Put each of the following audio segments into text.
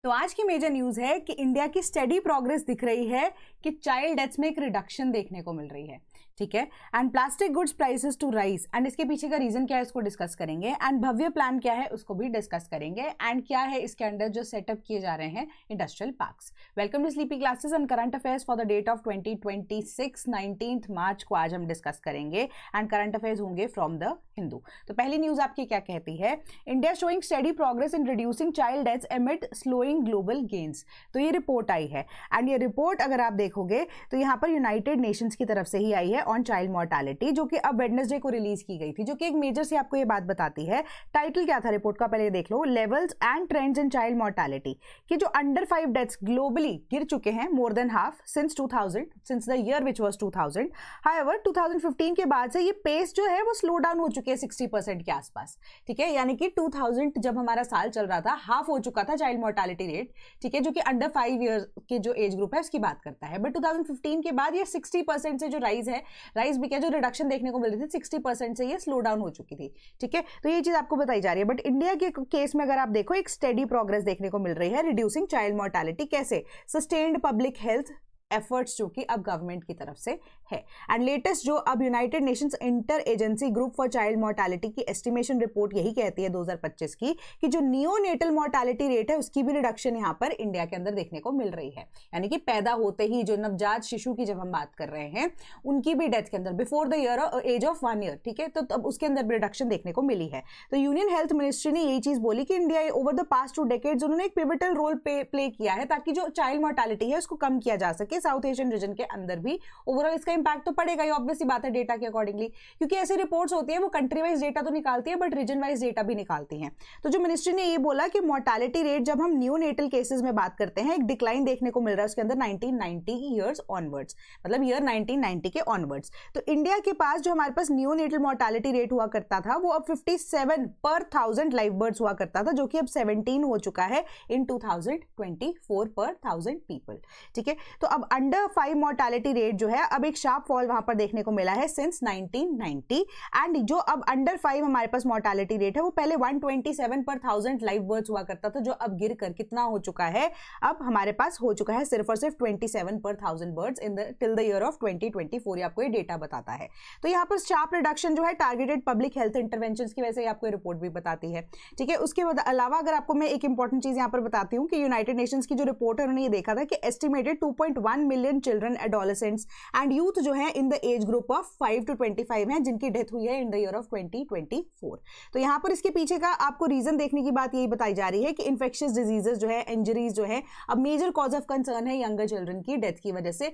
तो आज की मेजर न्यूज है कि इंडिया की स्टेडी प्रोग्रेस दिख रही है कि चाइल्ड डेथ्स में एक रिडक्शन देखने को मिल रही है, ठीक है। And plastic goods prices to rise, and इसके पीछे का रीजन क्या है इसको डिस्कस करेंगे। एंड भव्य प्लान क्या है उसको भी डिस्कस करेंगे। एंड क्या है इसके अंदर जो सेटअप किए जा रहे हैं industrial parks. Welcome to sleepy classes and current affairs for the date of 2026 19 March को आज हम डिस्कस करेंगे। एंड करंट अफेयर्स होंगे फ्रॉम द हिंदू। तो पहली न्यूज आपकी क्या कहती है, India showing steady progress in reducing child deaths amid slowing global gains. तो ये रिपोर्ट आई है एंड ये रिपोर्ट अगर आप देखोगे तो यहाँ पर यूनाइटेड नेशंस की तरफ से ही आई है ऑन चाइल्ड मॉर्टेलिटी, जो कि अब वेडनेसडे को रिलीज की गई थी, जो कि एक मेजर से आपको ये बात बताती है। टाइटल क्या था रिपोर्ट का पहले देख लो, levels and trends in child mortality, कि जो अंडर 5 डेथ्स ग्लोबली गिर चुके हैं more than half since 2000, since the year which was 2000। However 2015 के बाद से ये पेस जो है वो स्लो डाउन हो चुके हैं 60% के आसपास, ठीक है। यानी कि 2000 जब हमारा साल चल रहा था हाफ हो चुका था चाइल्ड मॉर्टेलिटी रेट, ठीक है, जो कि अंडर 5 ईयर के जो एज ग्रुप है उसकी बात करता है। बट 2015 के बाद ये 60% से जो राइज भी क्या जो रिडक्शन देखने को मिल रही थी 60% से ये स्लो डाउन हो चुकी थी, ठीक है। तो ये चीज आपको बताई जा रही है। बट इंडिया के केस में अगर आप देखो एक स्टेडी प्रोग्रेस देखने को मिल रही है रिड्यूसिंग चाइल्ड मॉर्टेलिटी। कैसे? सस्टेन्ड पब्लिक हेल्थ एफर्ट्स जो कि अब गवर्नमेंट की तरफ से है। एंड लेटेस्ट जो अब United Nations inter agency group for child mortality की एस्टिमेशन रिपोर्ट यही कहती है 2025 की कि जो नियोनेटल मॉर्टेलिटी रेट है उसकी भी रिडक्शन यहाँ पर इंडिया के अंदर देखने को मिल रही है। यानी कि पैदा होते ही जो नवजात शिशु की जब हम बात कर रहे हैं उनकी भी डेथ के अंदर before the age of 1 year, ठीक है, तो तब उसके अंदर भी रिडक्शन देखने को मिली है। तो यूनियन हेल्थ मिनिस्ट्री ने यही चीज बोली कि India over the past 2 decades उन्होंने एक पिवटल रोल प्ले किया है ताकि जो चाइल्ड मॉर्टेलिटी है उसको कम किया जा सके। साउथ एशियन रीजन के अंदर भी ओवरऑल इसका इंपैक्ट तो पड़ेगा ही, ऑब्वियस सी बात है डेटा के अकॉर्डिंगली, क्योंकि ऐसी रिपोर्ट्स होती है वो कंट्री वाइज डेटा तो निकालती है बट रीजन वाइज डेटा भी निकालती हैं। तो जो मिनिस्ट्री ने ये बोला कि मॉर्टेलिटी रेट जब हम न्यूनेटल केसेस में बात करते हैं एक डिक्लाइन देखने को मिल रहा है उसके अंदर 1990 ईयर्स ऑनवर्ड्स, मतलब ईयर 1990 के ऑनवर्ड्स। तो इंडिया के पास जो हमारे पास न्यूनेटल मॉर्टेलिटी रेट हुआ करता था वो अब 57 पर 1000 लाइव बर्ड्स हुआ करता था, जो कि अब 17 हो चुका है इन 2024 पर 1000 पीपल, ठीक है। तो अब अंडर 5 मॉर्टेलिटी रेट जो है अब एक शार्प फॉल वहां पर देखने को मिला है सिंस 1990। एंड जो अब अंडर 5 हमारे पास मॉर्टेलिटी रेट है वो पहले 127 पर 1000 लाइव बर्ड्स हुआ करता था, जो अब गिर कर कितना हो चुका है, अब हमारे पास हो चुका है सिर्फ और सिर्फ 27 पर 1000 birds in the till the year of 2024। आपको ये डेटा बताता है। तो यहाँ पर शार्प रिडक्शन जो है टारगेटेड पब्लिक हेल्थ इंटरवेंशंस की वजह से आपको रिपोर्ट भी बताती है, ठीक है। उसके अलावा अगर आपको मैं एक इंपॉर्टेंट चीज यहाँ पर बताती हूँ कि यूनाइटेड नेशंस की जो रिपोर्ट है उन्होंने ये देखा था कि estimated 2.1 million children adolescents and youth जो है in the age group of 5 to 25 है जिनकी डेथ हुई है इन द ईयर ऑफ 2024। तो यहाँ पर इसके पीछे का आपको रीजन देखने की बात यही बताई जा रही है कि इन्फेक्शियस डिजीजेस जो है, इंजरीज जो है, अब मेजर कॉज ऑफ कंसर्न है यंगर चिल्ड्रन की डेथ की वजह से,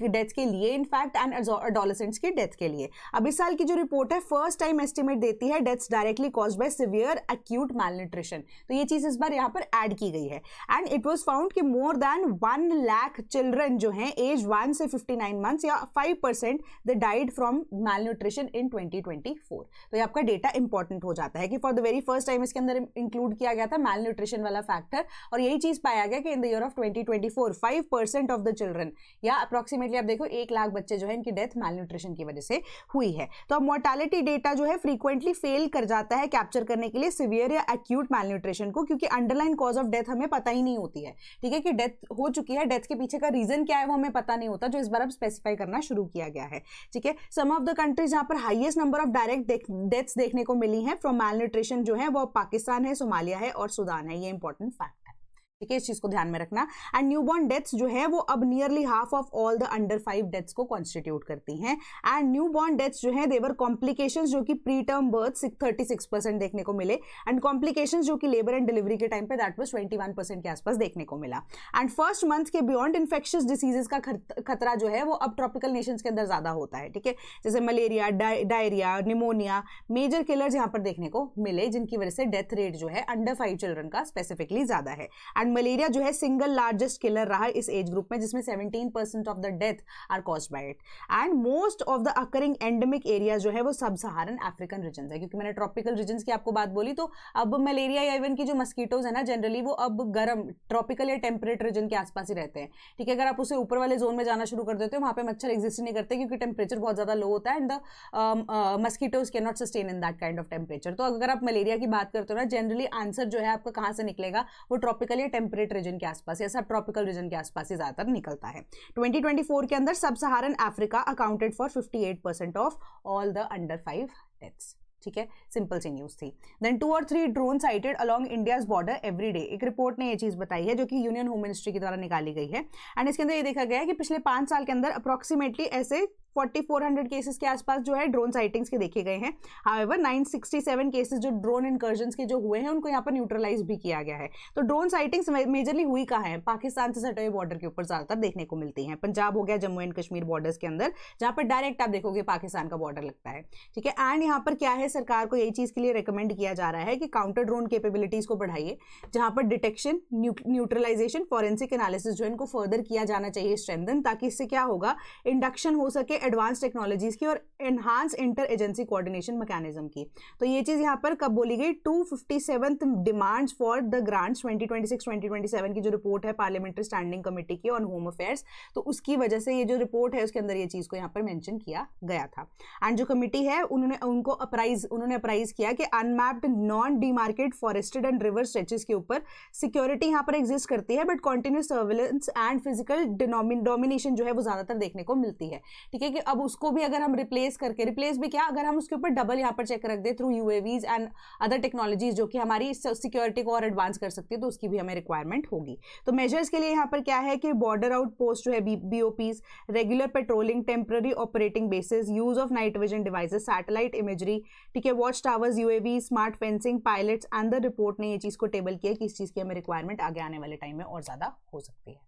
डेथ के लिए इनफैक्ट एंड एडोलेसेंट्स की डेथ के लिए। अब इस साल की जो रिपोर्ट है फर्स्ट टाइम एस्टिमेट देती है deaths directly caused by severe acute malnutrition. तो ये चीज इस बार यहाँ पर ऐड की गई है एंड इट वाज फाउंड कि मोर देन 1 लाख चिल्ड्रन जो है एज 1 से 59 मंथ्स या 5% दे डाइड फ्रॉम मैलन्यूट्रिशन इन 2024। तो ये आपका डेटा इंपॉर्टेंट हो जाता है कि for the very first time इसके अंदर इंक्लूड किया गया था मैलन्यूट्रिशन वाला फैक्टर, और यही चीज पाया गया कि in the year of 2024 5% of the children या अप्रोक्सीमेटली आप देखो 1 लाख बच्चे जो है इनकी डेथ मैलन्यूट्रिशन की वजह से हुई है। तो अब मोर्टेलिटी डेटा जो है फ्रीक्वेंटली फेल कर जाता है कैप्चर करने के लिए सिवियर या एक्यूट मैलन्यूट्रिशन को, क्योंकि अंडरलाइन कॉज ऑफ डेथ हमें पता ही नहीं होती है, ठीक है, कि डेथ हो चुकी है, डेथ के पीछे का रीजन क्या है वो हमें पता नहीं होता, जो इस बार अब स्पेसिफाई करना शुरू किया गया है, ठीक है। सम ऑफ द कंट्रीज जहां पर highest number of direct deaths देखने को मिली है फ्रॉम मैलन्यूट्रिशन जो है वो पाकिस्तान है, सोमालिया है और सूडान है। ये इंपॉर्टेंट फैक्ट है, ठीक है, इस चीज को ध्यान में रखना। एंड न्यूबॉर्न डेथ्स जो है वो अब nearly half of all the under 5 deaths को कॉन्स्टिट्यूट करती हैं। एंड न्यूबॉर्न डेथ्स जो है देवर कॉम्प्लिकेशंस जो कि प्री टर्म बर्थ 36% देखने को मिले, एंड कॉम्प्लिकेशंस जो कि लेबर एंड डिलीवरी के टाइम पे दैट वाज 21% के आसपास देखने को मिला। एंड फर्स्ट मंथ के बियॉन्ड इन्फेक्शियस डिसीजेस का खतरा जो है वो अब ट्रॉपिकल नेशंस के अंदर ज्यादा होता है, ठीक है, जैसे malaria, diarrhoea, pneumonia, major killers यहाँ पर देखने को मिले, जिनकी वजह से डेथ रेट जो है अंडर 5 चिल्ड्रन का स्पेसिफिकली ज्यादा है। एंड मलेरिया जो है सिंगल लार्जेस्ट किलर रहा इस एज ग्रुप में, जिसमें 17% of the death are caused by it. And most of the occurring endemic area जो है वो सब सहारन अफ्रीकन रीजन है, क्योंकि मैंने ट्रॉपिकल रीजन्स की आपको बात बोली, तो अब मलेरिया या इवन की जो मस्कीटोज है ना जनरली वो अब गर्म ट्रॉपिकल या टेम्परेट रीजन के आसपास ही रहते हैं, ठीक है। अगर आप उसे ऊपर वाले जोन में जाना शुरू कर देते हो वहां पे मच्छर एग्जिस्ट नहीं करते क्योंकि टेम्परेचर बहुत ज्यादा लो होता है and the mosquitoes can not sustain in that kind of temperature. तो अगर आप मलेरिया की बात करते हो ना जनरली आंसर जो है आपका कहाँ से निकलेगा, वो ट्रॉपिकल या टेम्परेट रीजन के आसपास या सब ट्रॉपिकल रीजन के आसपास ही ज़्यादातर निकलता है। 2024 के अंदर sub Saharan Africa accounted for 58% of all the under 5 deaths. ठीक है, सिंपल सी न्यूज़ थी। देन 2 और 3 drone sighted along India's border every day. एक रिपोर्ट ने ये चीज़ बताई है जो कि यूनियन होम मिनिस्ट्री के द्वारा निकाली गई है, एंड इसके अंदर ये देखा गया है कि पिछले 5 साल के अंदर अप्रोक्सीमेटली ऐसे 4400 केसेस के आसपास जो है ड्रोन साइटिंग्स के देखे गए हैं। हाउएवर 967 केसेस जो ड्रोन इनकर्जन्स के जो हुए हैं उनको यहाँ पर न्यूट्रलाइज भी किया गया है। तो ड्रोन साइटिंग्स मेजरली हुई कहाँ है? पाकिस्तान से सटे हुए बॉर्डर के ऊपर ज़्यादातर देखने को मिलती हैं। पंजाब हो गया, जम्मू एंड कश्मीर बॉर्डर्स के अंदर, जहाँ पर डायरेक्ट आप देखोगे पाकिस्तान का बॉर्डर लगता है। ठीक है, एंड यहाँ पर क्या है, सरकार को यही चीज़ के लिए रिकमेंड किया जा रहा है कि काउंटर ड्रोन कैपेबिलिटीज़ को बढ़ाइए, जहाँ पर डिटेक्शन, न्यूट्रलाइजेशन, फॉरेंसिक एनालिसिस जो इनको फर्दर किया जाना चाहिए स्ट्रेंथन, ताकि इससे क्या होगा, इंडक्शन हो सके एडवांस टेक्नोलॉजी की और enhance inter agency coordination mechanism की। तो ये चीज यहां पर कब बोली गई? 257th demands for the grants 2026-2027 की जो रिपोर्ट है पार्लियामेंट्री स्टैंडिंग कमेटी की ऑन होम अफेयर्स, तो उसकी वजह से ये जो रिपोर्ट है उसके अंदर ये चीज को यहाँ पर मेंशन किया गया था। एंड जो कमेटी है उन्होंने अप्राइज किया कि unmapped non demarcate forested and river stretches के ऊपर सिक्योरिटी यहाँ पर एग्जिस्ट करती है, but continuous surveillance and physical domination जो है वो ज्यादातर देखने को मिलती है। ठीक है, कि अब उसको भी अगर हम रिप्लेस भी क्या, अगर हम उसके ऊपर डबल यहाँ पर चेक रख दे through UAVs and other technologies जो कि हमारी सिक्योरिटी को और एडवांस कर सकती है, तो उसकी भी हमें रिक्वायरमेंट होगी। तो मेजर्स के लिए यहाँ पर क्या है कि बॉर्डर आउट पोस्ट जो है BOPs, regular patrolling, temporary operating bases, use of night vision devices, satellite imagery, ठीक है, watch towers, UAV, smart fencing, pilots, and the report ने ये चीज को टेबल किया कि इस चीज की हमें रिक्वायरमेंट आगे आने वाले टाइम में और ज्यादा हो सकती है।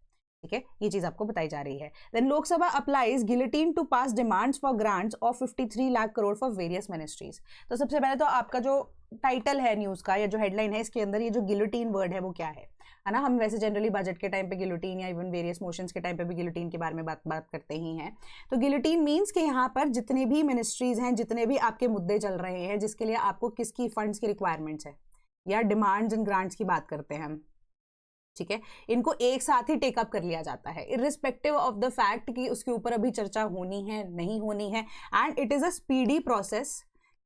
ठीक है, ये चीज आपको बताई जा रही है। Then Lok Sabha applies guillotine to pass demands for grants of 53 lakh crore for various ministries. तो सबसे पहले तो आपका जो टाइटल है न्यूज का या जो हेडलाइन है, इसके अंदर ये जो गिलोटिन वर्ड है वो क्या है ना। हम वैसे जनरली बजट के टाइम पे गिलोटिन या इवन वेरियस मोशंस के टाइम पे भी गिलोटिन के बारे में बात करते ही हैं। तो गिलोटिन मींस कि यहाँ पर जितने भी मिनिस्ट्रीज हैं, जितने भी आपके मुद्दे चल रहे हैं, जिसके लिए आपको किसकी फंड्स की रिक्वायरमेंट्स है या डिमांड्स एंड ग्रांट्स की बात करते हैं हम, ठीक है, इनको एक साथ ही टेकअप कर लिया जाता है इर्रिस्पेक्टिव ऑफ द फैक्ट कि उसके ऊपर अभी चर्चा होनी है नहीं होनी है। And it is a speedy process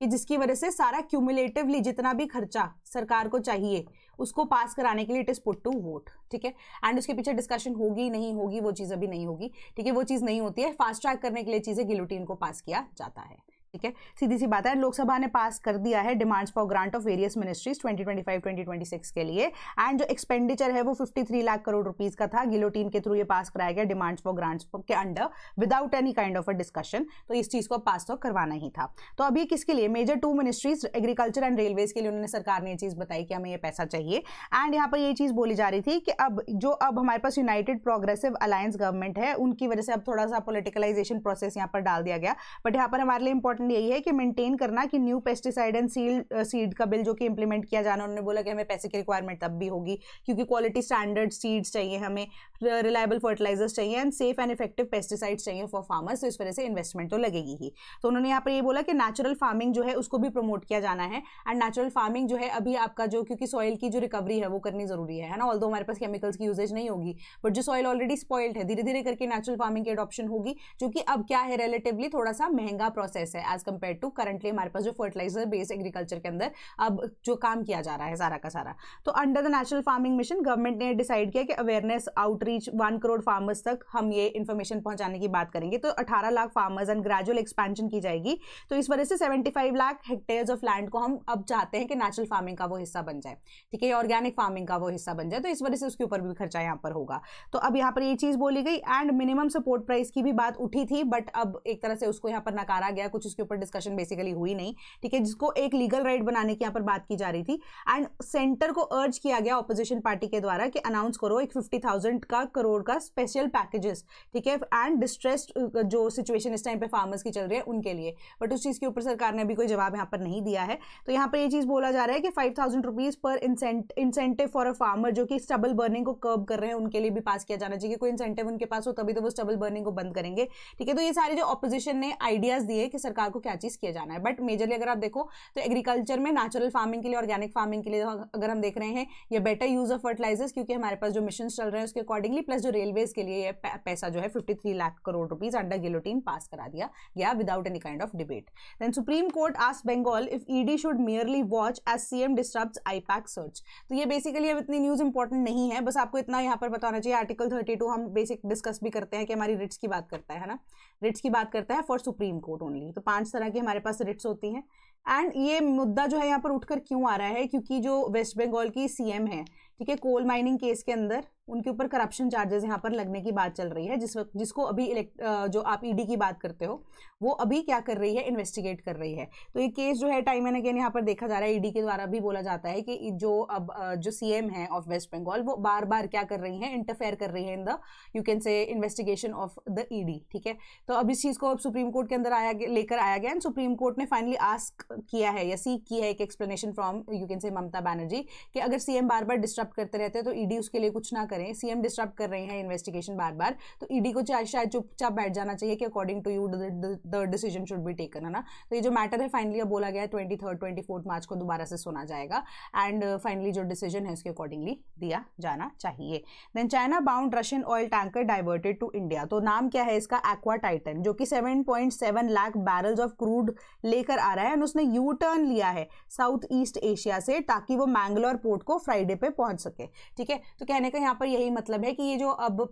कि जिसकी वजह से सारा क्यूमुलेटिवली जितना भी खर्चा सरकार को चाहिए उसको पास कराने के लिए it is put to vote. ठीक है, एंड उसके पीछे डिस्कशन होगी नहीं होगी वो चीज़ अभी नहीं होगी। ठीक है, वो चीज़ नहीं होती है, फास्ट ट्रैक करने के लिए चीज़ें गिलोटिन को पास किया जाता है। ठीक है, सीधी सी बात है, लोकसभा ने पास कर दिया है demands for grant of various ministries 2025-2026 के लिए। एंड जो एक्सपेंडिचर है वो 53 लाख करोड़ रुपीस का था, गिलोटिन के थ्रू ये पास कराया गया डिमांड्स फॉर ग्रांट्स के under without any kind of a discussion. तो इस चीज को पास तो करवाना ही था। तो अभी किसके लिए? Major 2 ministries agriculture and railways के लिए उन्होंने सरकार ने ये चीज बताई कि हमें ये पैसा चाहिए। एंड यहाँ पर ये चीज बोली जा रही थी कि अब हमारे पास यूनाइटेड प्रोग्रेसिव अलायंस गवर्नमेंट है, उनकी वजह से अब थोड़ा सा पॉलिटिकलाइजेशन प्रोसेस यहाँ पर डाल दिया गया। बट यहाँ पर हमारे लिए इंपॉर्टेंट यही है कि मेंटेन करना कि न्यू पेस्टिसाइड एंड सीड का बिल जो कि इंप्लीमेंट किया जाना, उन्होंने बोला कि हमें पैसे की रिक्वायरमेंट तब भी होगी क्योंकि क्वालिटी स्टैंडर्ड सीड्स चाहिए, हमें रिलायबल फर्टिलाइजर्स चाहिए and safe and effective pesticides चाहिए फॉर फार्मर्स। तो इस वजह से इन्वेस्टमेंट तो लगेगी ही। तो उन्होंने यहाँ पर ये बोला कि नेचुरल फार्मिंग जो है उसको भी प्रमोट किया जाना है। एंड नेचुरल फार्मिंग जो है अभी आपका जो, क्योंकि सॉइल की जो रिकवरी है वो करनी जरूरी है ना, ऑल्दो हमारे पास केमिकल्स की यूजेज नहीं होगी, बट जो सॉइल ऑलरेडी स्पॉइल्ड है, धीरे धीरे करके नेचुरल फार्मिंग की एडॉप्शन होगी, जो कि अब क्या है रिलेटिवली थोड़ा सा महंगा प्रोसेस है एज कम्पेयर टू करंटली हमारे पास जो फर्टिलाइजर बेस्ड एग्रीकल्चर के अंदर अब जो काम किया जा रहा है सारा का सारा। तो under the national farming mission government ने डिसाइड किया कि अवेयरनेस आउटरीच 1 करोड़ फार्मर्स तक हम ये इन्फॉर्मेशन पहुंचाने की बात करेंगे। तो 18 lakh farmers and gradual expansion की जाएगी। तो इस वजह से 75 लाख हेक्टेयर्स ऑफ लैंड को हम अब चाहते हैं कि नेचुरल फार्मिंग का वो हिस्सा बन जाए। ठीक है, ऑर्गेनिक फार्मिंग का वो हिस्सा बन जाए। तो इस वजह से उसके ऊपर भी खर्चा यहाँ पर होगा। तो अब यहाँ पर ये चीज बोली गई। एंड मिनिमम सपोर्ट प्राइस की भी बात उठी थी, बट अब एक तरह से उसको यहाँ पर नकारा गया, कुछ उसके ऊपर डिस्कशन बेसिकली हुई नहीं। ठीक है, जिसको एक लीगल राइट बनाने की यहाँ पर बात की जा रही थी। एंड सेंटर को अर्ज किया गया ऑपोजिशन पार्टी के द्वारा कि अनाउंस करो एक 50,000 करोड़ का स्पेशल पैकेजेस, ठीक है, एंड डिस्ट्रेस्ड जो सिचुएशन इस टाइम पे फार्मर्स की चल रही है उनके लिए। बट उस चीज़ के ऊपर सरकार ने अभी कोई जवाब यहाँ पर नहीं दिया है। तो यहाँ पर ये चीज़ बोला जा रहा है कि 5,000 रुपीज़ पर इंसेंटिव फॉर अ फार्मर जो कि स्टबल बर्निंग को कर्ब कर रहे हैं उनके लिए भी पास किया जाना चाहिए। कोई इंसेंटिव उनके पास हो तभी तो वो स्टबल बर्निंग को बंद करेंगे। ठीक है, तो ये सारे जो ऑपोजिशन ने आइडियाज दिए कि सरकार को क्या चीज़ किया जाना है। बट मेजरली अगर आप देखो तो एग्रीकल्चर में नेचुरल फार्मिंग के लिए, ऑर्गेनिक फार्मिंग के लिए अगर हम देख रहे हैं, या बेटर यूज ऑफ फर्टिलाइजर्स, क्योंकि हमारे पास जो मिशन चल रहे हैं उसके अकॉर्डिंग अकॉर्डिंगली, प्लस जो रेलवेज के लिए ये पैसा जो है 53 lakh crore rupees under guillotine pass करा दिया गया without any kind of debate. Then supreme court asked Bengal if ED should merely watch as CM disturbs IPAC search. तो ये बेसिकली अब इतनी न्यूज इंपॉर्टेंट नहीं है, बस आपको इतना यहाँ पर बताना चाहिए। आर्टिकल 32 हम बेसिक डिस्कस भी करते हैं कि हमारी रिट्स की बात करता है ना, रिट्स की बात करता है फॉर सुप्रीम कोर्ट ओनली। तो 5 तरह की हमारे पास रिट्स होती हैं। एंड ये मुद्दा जो है यहाँ पर उठकर क्यों आ रहा है, क्योंकि जो वेस्ट बंगाल की सीएम है, ठीक है, कोल माइनिंग केस के अंदर उनके ऊपर करप्शन चार्जेस यहाँ पर लगने की बात चल रही है, जिसको अभी जो आप ईडी की बात करते हो वो अभी क्या कर रही है, इन्वेस्टिगेट कर रही है। तो ये केस जो है टाइम एंड अगेन यहाँ पर देखा जा रहा है, ईडी के द्वारा भी बोला जाता है कि जो सीएम है ऑफ वेस्ट बंगाल वो बार बार क्या कर रही है, इंटरफेयर कर रही है इन द यू कैन से इन्वेस्टिगेशन ऑफ द ईडी। ठीक है, तो अब इस चीज़ को सुप्रीम कोर्ट के अंदर लेकर आया गया एंड सुप्रीम कोर्ट ने फाइनली आस्क किया है या सीक किया है एक एक्सप्लेनेशन फ्रॉम यू कैन से ममता बनर्जी कि अगर सीएम बार बार डिस्टर्ब करते रहते हैं तो ईडी उसके लिए कुछ ना करें। सीएम डिस्टर्ब कर रहे हैं इन्वेस्टिगेशन बार बार, तो ईडी को शायद चुपचाप बैठ जाना चाहिए कि according to you the decision should be taken, है ना। तो ये जो मैटर है फाइनली अब बोला गया है 24 मार्च को दोबारा से सुना जाएगा एंड फाइनली जो डिसीजन है उसके अकॉर्डिंगली दिया जाना चाहिए। Then China bound Russian oil tanker diverted to India. तो नाम क्या है इसका, एक्वा टाइटन, जो कि 7.7 लाख बैरल्स ऑफ क्रूड लेकर आ रहा है एंड उसने यू टर्न लिया है साउथ ईस्ट एशिया से ताकि वो मैंगलोर पोर्ट को फ्राइडे पे पहुंच सके। ठीक है, तो कहने का यहाँ पर यही मतलब है कि ये जो अब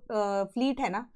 फ्लीट है ना,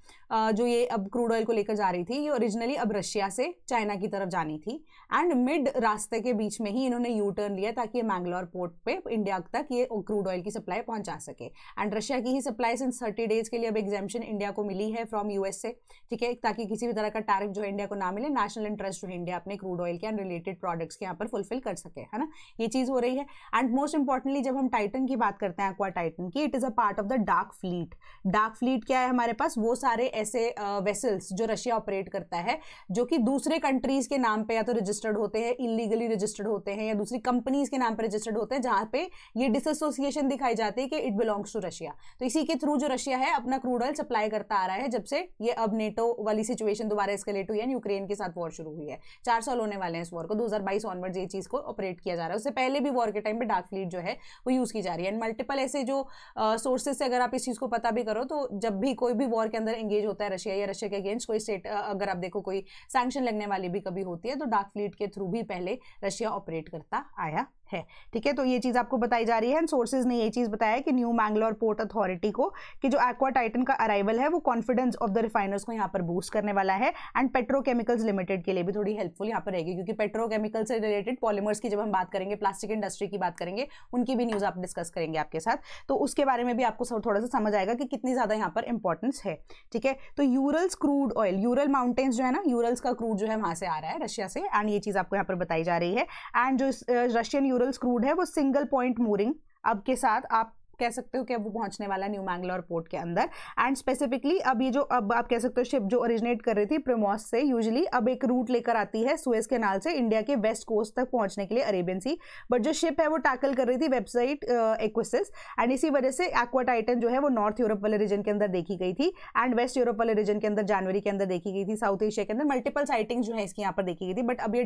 जो ये अब क्रूड ऑयल को लेकर जा रही थी, ये ओरिजिनली अब रशिया से चाइना की तरफ जानी थी एंड मिड रास्ते के बीच में ही इन्होंने यू टर्न लिया ताकि ये मैंगलोर पोर्ट पे इंडिया तक ये क्रूड ऑयल की सप्लाई पहुंचा सके। एंड रशिया की ही सप्लाई सिंस 30 डेज के लिए अब एग्जेम्पशन इंडिया को मिली है फ्रॉम यूएस से। ठीक है, ताकि किसी भी तरह का टैरिफ जो है इंडिया को ना मिले, नेशनल इंटरेस्ट जो है इंडिया अपने क्रूड ऑयल के एंड रिलेटेड प्रोडक्ट्स के यहाँ पर फुलफिल कर सके, है ना, ये चीज़ हो रही है। एंड मोस्ट इंपॉर्टेंटली जब हम टाइटन की बात करते हैं, एक्वा टाइटन की, it is a part of the dark fleet. Dark fleet क्या है हमारे पास, वो सारे ऐसे वेसल्स जो रशिया ऑपरेट करता है जो कि दूसरे कंट्रीज के नाम पे या तो रजिस्टर्ड होते हैं, इलीगली रजिस्टर्ड होते हैं, या दूसरी कंपनीज के नाम पे रजिस्टर्ड होते हैं, जहां पे ये डिसएसोसिएशन दिखाई जाती है कि इट बिलोंग्स टू रशिया। तो इसी के थ्रू जो रशिया है अपना क्रूड ऑयल सप्लाई करता आ रहा है जब से ये अब नेटो वाली सिचुएशन दोबारा एस्केलेट हुई है, यूक्रेन के साथ वॉर शुरू हुई है। 4 साल होने वाले हैं इस वॉर को, 2022 ऑनवर्ड्स ये चीज को ऑपरेट किया जा रहा है। उससे पहले भी वॉर के टाइम पे डार्क फ्लीट जो है वो यूज की जा रही है। एंड मल्टीपल ऐसे जो सोर्सेज से अगर आप इस चीज को पता भी करो तो जब भी कोई भी वॉर के अंदर एंगेज होता है रशिया या रशिया के अगेंस्ट कोई स्टेट, अगर आप देखो कोई सैंक्शन लगने वाली भी कभी होती है तो डार्क फ्लीट के थ्रू भी पहले रशिया ऑपरेट करता आया है। ठीक है, तो ये चीज आपको बताई जा रही है एंड सोर्सेज ने ये चीज बताया कि न्यू मैंगलोर पोर्ट अथॉरिटी को कि जो एक्वा टाइटन का अराइवल है वो कॉन्फिडेंस ऑफ द रिफाइनर्स को यहाँ पर बूस्ट करने वाला है एंड पेट्रोकेमिकल्स लिमिटेड के लिए भी थोड़ी हेल्पफुल यहाँ पर रहेगी, क्योंकि पेट्रोकेमिकल से रिलेटेड पॉलीमर्स की जब हम बात करेंगे, प्लास्टिक इंडस्ट्री की बात करेंगे, उनकी भी न्यूज आप डिस्कस करेंगे आपके साथ, तो उसके बारे में भी आपको थोड़ा सा समझ आएगा कि कितनी ज्यादा यहाँ पर इंपॉर्टेंस है। ठीक है, तो Urals crude oil, Ural mountains जो है ना, यूरल्स का क्रूड जो है वहां से आ रहा है रशिया से एंड ये चीज आपको यहाँ पर बताई जा रही है। एंड जो रशियन यूरल्स क्रूड है वो सिंगल पॉइंट मूरिंग अब के साथ आप कह सकते हो कि अब वो पहुंचने वाला न्यू मैंगलोर पोर्ट के अंदर। एंड स्पेसिफिकली अब ये जो अब आप कह सकते हो शिप जो ओरिजिनेट कर रही थी प्रिमोस से, यूजुअली अब एक रूट लेकर आती है सुएज कैनाल से इंडिया के वेस्ट कोस्ट तक पहुंचने के लिए, अरेबियन सी, बट जो शिप है वो टैकल कर रही थी वेबसाइट एक्विसिस एंड इसी वजह से एक्वा टाइटन जो है वो नॉर्थ यूरोप वाले रीजन के अंदर देखी गई थी एंड वेस्ट यूरोप वाले रीजन के अंदर जनवरी के अंदर देखी गई थी, साउथ एशिया के अंदर मल्टीपल साइटिंग जो है इसकी यहाँ पर देखी गई थी। बट अब ये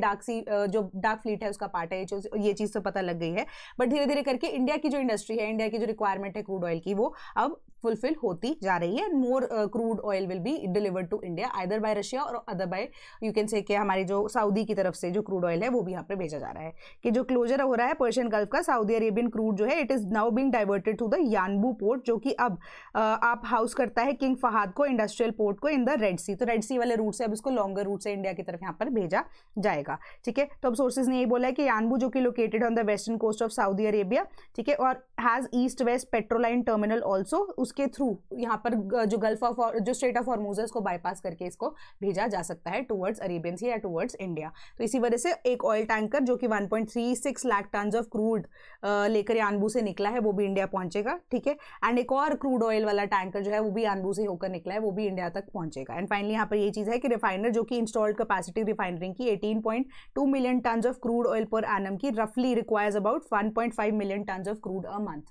जो डार्क फ्लीट है उसका पार्ट है, ये चीज़ तो पता लग गई है। बट धीरे धीरे करके इंडिया की जो इंडस्ट्री है, इंडिया की जो रिक्वायरमेंट है क्रूड ऑयल की, वो अब फुलफिल होती जा रही है and more crude oil will be delivered to India either by Russia और other by you can say कि हमारी जो सऊदी की तरफ से जो क्रूड ऑयल है वो भी यहाँ पे भेजा जा रहा है। कि जो क्लोजर हो रहा है पर्शियन गल्फ का, सऊदी अरेबियन क्रूड जो है it is now being diverted to the Yanbu port, जो कि अब आप हाउस करता है किंग फहाद को, इंडस्ट्रियल पोर्ट को इन द रेड सी। तो रेड सी वाले रूट से अब इसको लॉन्गर रूट से इंडिया की तरफ यहाँ पर भेजा जाएगा। ठीक है, तो अब सोर्सेज ने यही बोला है कि यानबू जो कि located on the western coast of Saudi Arabia, ठीक है, और has east west petroline terminal also, उसके थ्रू यहाँ पर जो गल्फ ऑफ जो स्ट्रेट ऑफ हॉर्मुज है उसको बाईपास करके इसको भेजा जा सकता है टुवर्ड्स अरेबियन सी या टुवर्ड्स इंडिया। तो इसी वजह से एक ऑयल टैंकर जो कि 1.36 लाख टन ऑफ क्रूड लेकर यानबू से निकला है वो भी इंडिया पहुंचेगा। ठीक है, एंड एक और क्रूड ऑयल वाला टैंकर जो है वो भी यानबू से होकर निकला है, वो भी इंडिया तक पहुंचेगा। एंड फाइनली यहाँ पर ये चीज़ है कि रिफाइनर जो कि इंस्टॉल्ड कैपेसिटी रिफाइनरी की 18.2 million ton of crude oil पर एनम की रफली requires about 1.5 million ton of crude a month.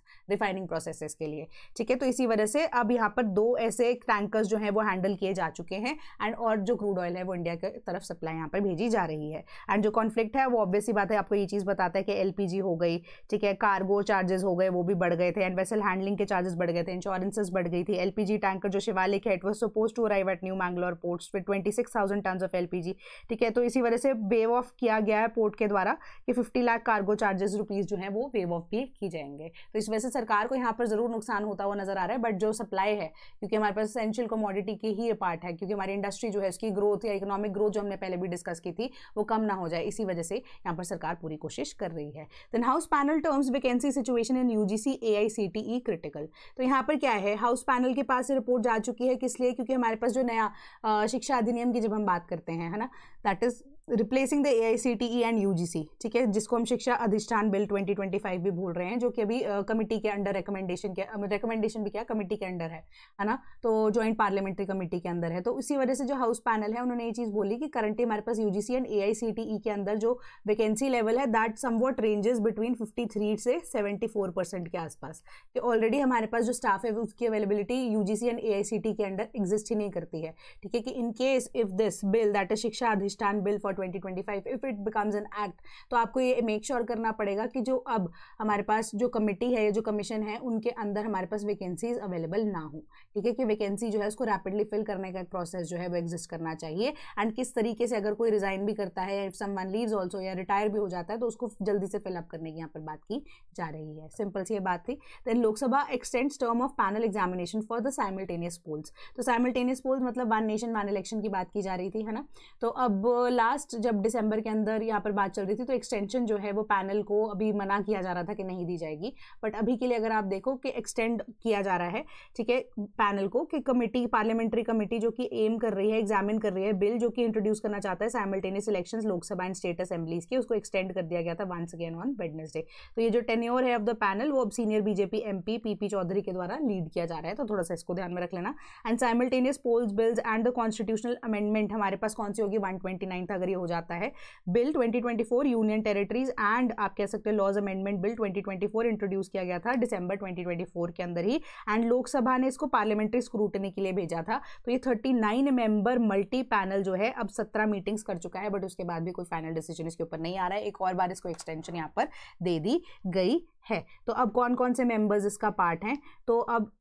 Refining processes के लिए, ठीक है। तो इसी वजह से अब यहाँ पर 2 ऐसे टैंकर्स जो हैं वो हैंडल किए जा चुके हैं एंड और जो क्रूड ऑयल है वो इंडिया की तरफ सप्लाई यहाँ पर भेजी जा रही है। एंड जो कॉन्फ्लिक्ट है वो ऑब्वियस सी बात है, आपको ये चीज़ बताता है कि LPG हो गई, ठीक है, कार्गो चार्जेस हो गए वो भी बढ़ गए थे, एंड वेसल हैंडलिंग के चार्जेस बढ़ गए थे, इंश्योरेंसेस बढ़ गई थी। LPG टैंकर जो शिवालिक है, it was suppose to arrive at new Mangalore ports with 26,000 tons of LPG, ठीक है। तो इसी वजह से वेव ऑफ किया गया है पोर्ट के द्वारा कि 50 लाख कार्गो चार्जेस रुपीज़ जो है वो वेव ऑफ भी की जाएंगे। तो इस वजह से सरकार को यहाँ पर जरूर नुकसान होता हुआ नजर आ रहा है, बट जो सप्लाई है, क्योंकि हमारे पास एसेंशियल कमोडिटी की ही ये पार्ट है, क्योंकि हमारी इंडस्ट्री जो है उसकी ग्रोथ या इकोनॉमिक ग्रोथ जो हमने पहले भी डिस्कस की थी वो कम ना हो जाए, इसी वजह से यहाँ पर सरकार पूरी कोशिश कर रही है। Then house panel terms vacancy situation in UGC AICTE critical. तो यहाँ पर क्या है, हाउस पैनल के पास रिपोर्ट जा चुकी है, किस लिए, क्योंकि हमारे पास जो नया शिक्षा अधिनियम की जब हम बात करते हैं, है ना, that is replacing the AICTE and UGC, ठीक है, जिसको हम शिक्षा अधिष्ठान बिल 2025 भी बोल रहे हैं, जो कि अभी कमेटी के अंडर रिकमेंडेशन भी क्या कमेटी के अंडर है ना, तो जॉइंट पार्लियामेंट्री कमेटी के अंदर है। तो इसी वजह से जो हाउस पैनल है उन्होंने ये चीज़ बोली कि करंटली हमारे पास UGC एंड AICTE के अंदर जो वैकेंसी लेवल है दैट समवॉट रेंजेस बिटवीन 53 से 74% के आसपास, कि ऑलरेडी हमारे पास जो स्टाफ है उसकी अवेलेबिलिटी UGC एंड AICTE के अंडर एग्जिस्ट ही नहीं करती है, ठीक है। कि in case if this bill that is शिक्षा अधिष्ठान bill for 2025 if it becomes an act, तो आपको ये मेक श्योर करना पड़ेगा कि जो अब हमारे पास जो कमेटी है, जो कमीशन है, उनके अंदर हमारे पास वैकेंसीज अवेलेबल ना हो, ठीक है। कि वैकेंसी जो है उसको रैपिडली फिल करने का एक प्रोसेस जो है वो एग्जिस्ट करना चाहिए, एंड किस तरीके से अगर कोई रिजाइन भी करता है, इफ समवन लीव्स आल्सो या रिटायर भी हो जाता है, तो उसको जल्दी से फिलअप करने की यहाँ पर बात की जा रही है। सिंपल सी ये बात थी। Then Lok Sabha extends term of panel examination for the simultaneous polls. तो साइमल्टेनियस पोल्स मतलब वन नेशन वन इलेक्शन की बात की जा रही थी, है ना। तो अब लास्ट जब दिसंबर के अंदर यहाँ पर बात चल रही थी, तो एक्सटेंशन जो है वो पैनल को अभी मना किया जा रहा था कि नहीं दी जाएगी, बट अभी के लिए अगर आप देखो कि एक्सटेंड किया जा रहा है, ठीक है, पैनल को, कि कमेटी, पार्लियामेंट्री कमेटी जो कि एम कर रही है, एग्जामिन कर रही है बिल जो कि इंट्रोड्यूस करना चाहता है simultaneous elections Lok Sabha and state assemblies की, उसको एक्सटेंड कर दिया गया था वंस अगेन ऑन वेडनेसडे। तो ये जो टेन्योर है ऑफ द पैनल वो अब senior BJP MP PP Chaudhary के द्वारा लीड किया जा रहा है, तो थोड़ा सा इसको ध्यान में रख लेना। And simultaneous polls bills and the constitutional amendment हमारे पास कौन सी होगी, 129 अगर ये हो जाता है बिल 2024 यूनियन टेरिटरीज एंड आप कह सकते हैं लॉज अमेंडमेंट बिल 2024 इंट्रोड्यूस किया गया था दिसंबर 2024 के अंदर ही, एंड लोकसभा ने इसको पार्लियामेंट्री स्क्रूटनी के लिए भेजा था। तो ये 39 मेंबर मल्टी पैनल जो है अब 17 मीटिंग्स कर चुका है, बट उसके बाद भी कोई फाइनल डिसीजन इसके ऊपर नहीं आ रहा है। एक और बार इसको एक्सटेंशन यहाँ पर दे दी गई है। तो अब कौन कौन से मेंबर्स इसका पार्ट हैं, तो अब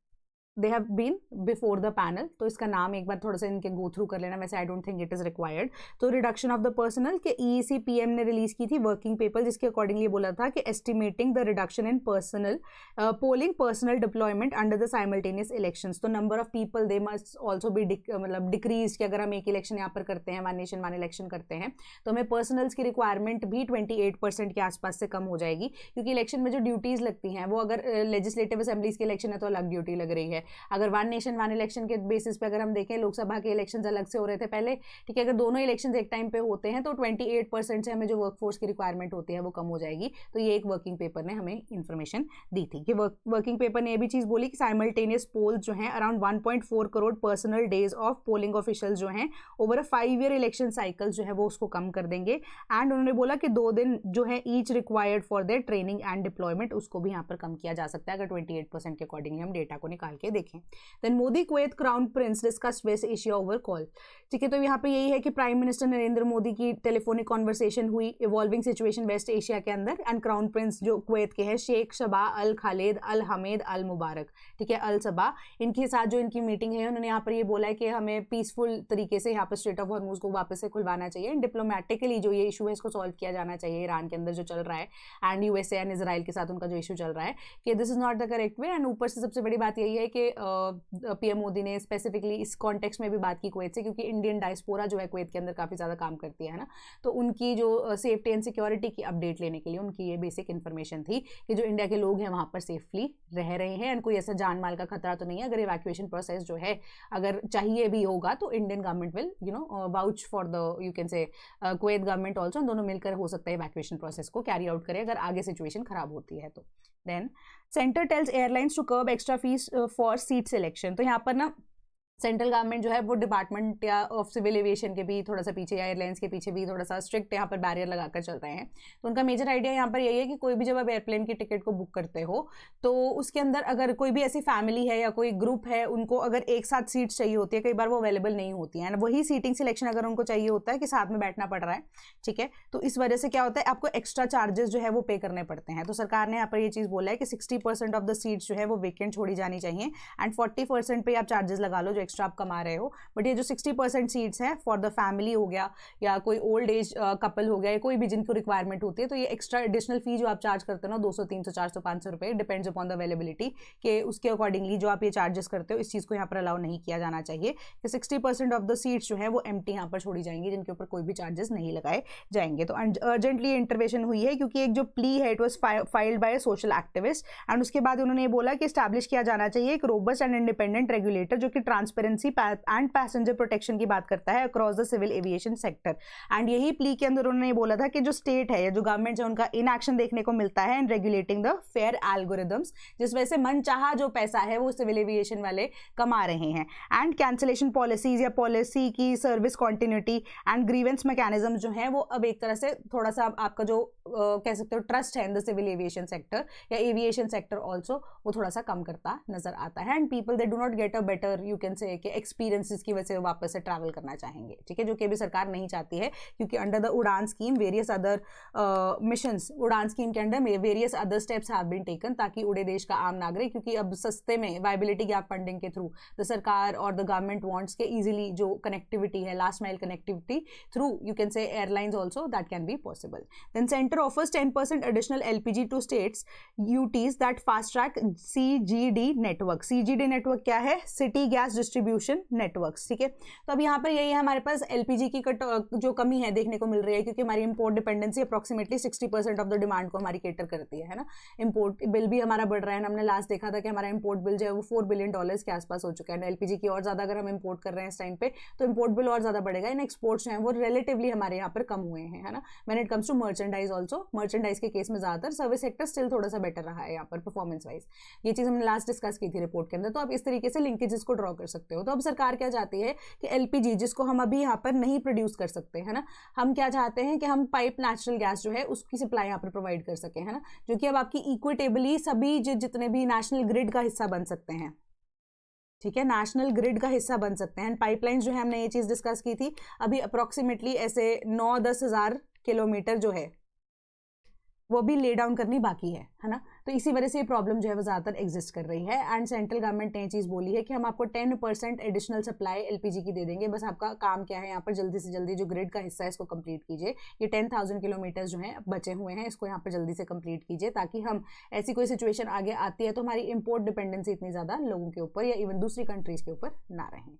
they have been before the panel, तो इसका नाम एक बार थोड़ा सा इनके गो थ्रू कर लेना, वैसे I don't think it is required. तो रिडक्शन ऑफ द पर्सनल के EEC PM ने रिलीज की थी वर्किंग पेपर, जिसके अकॉर्डिंगली बोला था कि estimating the reduction in personnel polling personnel deployment under the simultaneous elections. तो number of people they must also be मतलब डिक्रीज, कि अगर हम एक इलेक्शन यहाँ पर करते हैं, वन नेशन वन इलेक्शन करते हैं, तो हमें पर्सनल्स की रिक्वायरमेंट भी 28% के आसपास से कम हो जाएगी, क्योंकि इलेक्शन में जो ड्यूटीज़ लगती हैं वो अगर लेजिस्लेटिव असेंबलीज की इलेक्शन है तो अलग ड्यूटी लग रही है, अगर वन नेशन वन इलेक्शन के बेसिस पे अगर हम देखें लोकसभा के इलेक्शंस अलग से हो रहे थे पहले, ठीक है, अगर दोनों इलेक्शंस एक टाइम पे होते हैं तो 28% से हमें जो वर्कफोर्स की रिक्वायरमेंट होती है वो कम हो जाएगी। तो ये एक वर्किंग पेपर ने हमें इन्फॉर्मेशन दी थी कि वर्किंग पेपर ने ये भी चीज़ बोली कि साइमल्टेनियस पोल्स जो हैं around 1.4 crore personal days of polling officials जो हैं over a 5 year election cycle जो है वो उसको कम कर देंगे। एंड उन्होंने बोला कि 2 दिन जो है each required for their training and deployment, उसको भी यहाँ पर कम किया जा सकता है अगर 28% के अकॉर्डिंगली हम डेटा को निकाल के देखें। Then Modi Kuwait crown prince discussed West Asia over call, ठीक है। तो यहाँ पे यही है कि प्राइम मिनिस्टर नरेंद्र मोदी की टेलीफोनिक कॉन्वर्सेशन हुई इवॉल्विंग सिचुएशन वेस्ट एशिया के अंदर, एंड क्राउन प्रिंस जो कुवैत के हैं शेख शबा अल खालिद अल हमीद अल मुबारक, ठीक है, अल सबा, इनके साथ जो इनकी मीटिंग है उन्होंने यहाँ पर ये बोला है कि हमें पीसफुल तरीके से यहाँ पर स्ट्रेट ऑफ हॉर्मूज को वापस से खुलवाना चाहिए, डिप्लोमेटिकली जो ये इशू है इसको सॉल्व किया जाना चाहिए ईरान के अंदर जो चल रहा है, एंड USA एंड इसराइल के साथ उनका जो इशू चल रहा है, कि this is not the correct way. And ऊपर से सबसे बड़ी बात यही है कि PM मोदी ने स्पेसिफिकली इस कॉन्टेक्स्ट में भी बात की कुवैत से, क्योंकि इंडियन डायस्पोरा जो है कुवैत के अंदर काफ़ी ज़्यादा काम करती है ना, तो उनकी जो सेफ्टी एंड सिक्योरिटी की अपडेट लेने के लिए उनकी ये बेसिक इन्फॉर्मेशन थी कि जो इंडिया के लोग हैं वहाँ पर सेफली रह रहे हैं एंड कोई ऐसा जान माल का खतरा तो नहीं है। अगर इवैक्यूएशन प्रोसेस जो है अगर चाहिए भी होगा तो Indian government will vouch for the you can say Kuwait government also, दोनों मिलकर हो सकता है इवैक्यूएशन प्रोसेस को कैरी आउट करें अगर आगे सिचुएशन खराब होती है तो। Then centre tells airlines to curb extra fees for seat selection, तो यहाँ पर ना सेंट्रल गवर्नमेंट जो है वो डिपार्टमेंट या ऑफ सिविल एविएशन के भी थोड़ा सा पीछे या एयरलाइंस के पीछे भी थोड़ा सा स्ट्रिक्ट यहाँ पर बैरियर लगाकर चल रहे हैं। तो उनका मेजर आइडिया यहाँ पर यही है कि कोई भी जब आप एयरप्लेन की टिकट को बुक करते हो तो उसके अंदर अगर कोई भी ऐसी फैमिली है या कोई ग्रुप है, उनको अगर एक साथ सीट्स चाहिए होती है, कई बार वो अवेलेबल नहीं होती है, वही सीटिंग सिलेक्शन अगर उनको चाहिए होता है कि साथ में बैठना पड़ रहा है, ठीक है, तो इस वजह से क्या होता है आपको एक्स्ट्रा चार्जेस जो है वो पे करने पड़ते हैं। तो सरकार ने यहाँ पर ये चीज़ बोला है कि 60% ऑफ द सीट्स जो है वो वेकेंट छोड़ी जानी चाहिए एंड 40% पे आप चार्जेस लगा लो जो एक्स्ट्रा आप कमा रहे हो। बट ये जो 60% सीट्स हैं फॉर द फैमिली हो गया या कोई ओल्ड एज कपल हो गया या कोई भी जिनको रिक्वायरमेंट होती है, तो ये एक्स्ट्रा एडिशनल फी जो आप चार्ज करते हो ना 200 300 400 500 रुपये, डिपेंड्स अपॉन द अवेलेबिलिटी के उसके अकॉर्डिंगली जो आप ये चार्जेस करते हो, इस चीज़ को यहाँ पर अलाउ नहीं किया जाना चाहिए कि 60% ऑफ द सीट्स जो है वो एम्प्टी यहाँ पर छोड़ी जाएंगी जिनके ऊपर कोई भी चार्जेस नहीं लगाए जाएंगे। तो अर्जेंटली इंटरवेंशन हुई है क्योंकि एक जो प्ली है it was filed by social activist and उसके बाद उन्होंने ये बोला कि स्टैब्लिश किया जाना चाहिए एक रोबस्ट एंड इंडिपेंडेंट रेगुलेटर जो कि ट्रांसपेरेंसी एंड पैसेंजर प्रोटेक्शन की बात करता है across the civil aviation sector. And यही प्ली के अंदर उन्होंने बोला था कि जो स्टेट है या जो गवर्नमेंट है उनका इनएक्शन देखने को मिलता है इन रेगुलेटिंग द फेयर एल्गोरिदम्स, जिस वजह से मनचाहा जो पैसा है वो सिविल एविएशन वाले कमा रहे हैं। एंड कैंसिलेशन पॉलिसीज या पॉलिसी की service continuity and grievance mechanism जो है वो अब एक तरह से थोड़ा सा आपका जो कह सकते हो ट्रस्ट है in the civil aviation sector या एविएशन सेक्टर ऑल्सो, वो थोड़ा सा कम करता नजर आता है। And people they do not get a better you can say experiences की वजह से वापस से ट्रैवल करना चाहेंगे, ठीक है, जो कि अभी सरकार नहीं चाहती है क्योंकि under the Udan scheme various other missions, Udan scheme के under various other steps have been taken ताकि उड़े देश का आम नागरिक, क्योंकि अब सस्ते में वायबिलिटी गैप फंडिंग के थ्रू द सरकार और द गवर्नमेंट वांट्स के इजीली जो कनेक्टिविटी है last mile connectivity through you can say airlines also that can be possible. Then centre offers 10% additional LPG to states UTs that fast track CGD network. CGD network क्या है? City gas distribution network, ठीक है। तो अब यहाँ पर यही है हमारे पास LPG की जो कमी है देखने को मिल रही है क्योंकि हमारी import dependency approximately 60% of the demand को हमारी केटर करती है ना। इंपोर्ट बिल भी हमारा बढ़ रहा है, हमने लास्ट देखा था कि हमारा इंपोर्ट बिल जो है वो $4 बिलियन के आसपास हो चुका है। LPG की और ज़्यादा अगर हम इंपोर्ट कर रहे हैं इस टाइम पे तो इंपोर्ट बिल और ज़्यादा बढ़ेगा। इन एक्सपोर्ट्स जो हैं वो रिलेटिवली हमारे यहाँ पर कम हुए हैं, है ना। When it comes to merchandise also, merchandise के केस में ज़्यादातर, सर्विस सेक्टर स्टिल थोड़ा सा बेटर रहा है यहाँ पर परफॉर्मेंस वाइज। ये चीज़ हमने लास्ट डिस्कस की थी रिपोर्ट के अंदर। तो आप इस तरीके से लिंकेजेस को ड्रॉ कर सकते हो। तो अब सरकार क्या चाहती है कि LPG जिसको हम अभी यहाँ पर नहीं प्रोड्यूस कर सकते, है ना, हम क्या चाहते हैं कि हम पाइप नेचुरल गैस जो है उसकी सप्लाई यहाँ पर प्रोवाइड कर सकें, है ना, जो कि अब आपकी इक्विटेबली सभी जितने भी नेशनल ग्रिड का हिस्सा बन सकते हैं, ठीक है, नेशनल ग्रिड का हिस्सा बन सकते हैं। पाइपलाइंस जो है हमने ये चीज़ डिस्कस की थी, अभी अप्रॉक्सीमेटली ऐसे 9-10 हज़ार किलोमीटर जो है वो भी ले डाउन करनी बाकी है ना। तो इसी वजह से ये प्रॉब्लम जो है वो ज़्यादातर एग्जिस्ट कर रही है। एंड सेंट्रल गवर्नमेंट ने ये चीज़ बोली है कि हम आपको 10% एडिशनल सप्लाई LPG की दे देंगे, बस आपका काम क्या है यहाँ पर जल्दी से जल्दी जो ग्रिड का हिस्सा है इसको कंप्लीट कीजिए। ये 10,000 किलोमीटर जो हैं बचे हुए हैं इसको यहाँ पर जल्दी से कंप्लीट कीजिए ताकि हम ऐसी कोई सिचुएशन आगे आती है तो हमारी इंपोर्ट डिपेंडेंसी इतनी ज़्यादा लोगों के ऊपर या इवन दूसरी कंट्रीज़ के ऊपर ना रहें।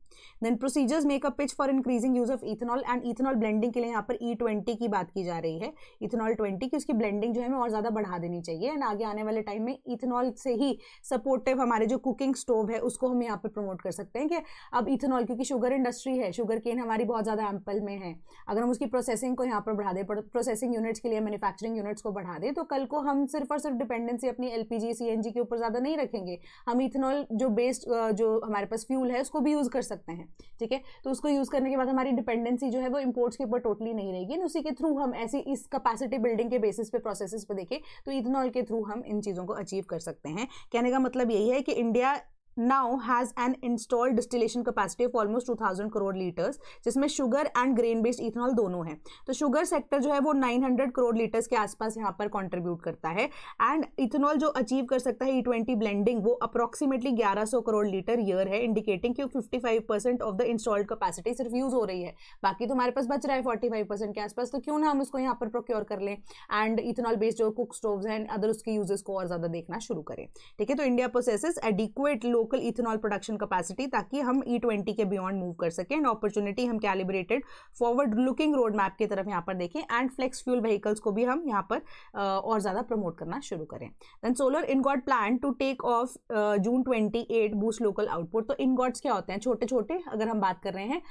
Then procedures make a pitch for increasing use of ethanol and ethanol blending के लिए यहाँ पर E20 की बात की जा रही है, इथेनॉल 20 की, उसकी ब्लेंडिंग जो है हमें और ज़्यादा बढ़ा देनी चाहिए। एंड आगे आने वाले टाइम में इथेनॉल से ही सपोर्टिव हमारे जो कुकिंग स्टोव है उसको हम यहाँ पर प्रमोट कर सकते हैं कि अब इथेनॉल, क्योंकि शुगर इंडस्ट्री है, शुगर केन हमारी बहुत ज़्यादा एम्पल में है, अगर हम उसकी प्रोसेसिंग को यहाँ पर बढ़ा दें, प्रोसेसिंग यूनिट्स के लिए मैन्युफैक्चरिंग यूनिट्स को बढ़ा दें, तो कल को हम सिर्फ और सिर्फ डिपेंडेंसी अपनी LPG CNG के ऊपर ज़्यादा नहीं रखेंगे, हम इथेनॉल जो बेस्ड जो हमारे पास फ्यूल है उसको भी यूज़ कर सकते हैं, ठीक है। तो उसको यूज़ करने के बाद हमारी डिपेंडेंसी जो है वो इंपोर्ट्स के ऊपर टोटली नहीं रहेगी। उसी के थ्रू हम ऐसी इस कैपेसिटी बिल्डिंग के बेसिस पे प्रोसेसेस पे देखें तो इथेनॉल के थ्रू हम इन चीज़ों को अचीव कर सकते हैं। कहने का मतलब यही है कि India now has an installed distillation capacity of almost 2000 crore litres, जिसमें sugar and grain based ethanol दोनों है। तो शुगर सेक्टर जो है वो 900 करोड़ लीटर्स के आसपास यहाँ पर कंट्रीब्यूट करता है एंड इथेनॉल जो अचीव कर सकता है E20 ब्लेंडिंग वो अप्रॉक्सीमेटली 1100 करोड़ लीटर ईयर है, इंडिकेटिंग कि 55% ऑफ द इंस्टॉल्ड कैपेसिटी सिर्फ यूज हो रही है, बाकी तो हमारे पास बच रहा है 45% के आसपास। तो क्यों ना हम उसको यहाँ पर प्रोक्योर कर लें एंड इथेनॉल बेस्ड जो कुक स्टोव्स हैं अदर उसके यूजेस को और ज्यादा देखना शुरू करें, ठीक है। तो India possesses adequate local ethanol production capacity ताकि हम E20 के बियॉन्ड मूव कर सकें। एंड अपॉर्चुनिटी हम calibrated forward looking road map की तरफ यहाँ पर देखें एंड फ्लेक्स फ्यूल व्हीकल्स को भी हम यहाँ पर और ज़्यादा प्रमोट करना शुरू करें। Then solar ingot plan to take off June 28 boost local output. तो इनगॉट्स क्या होते हैं? छोटे छोटे, अगर हम बात कर रहे हैं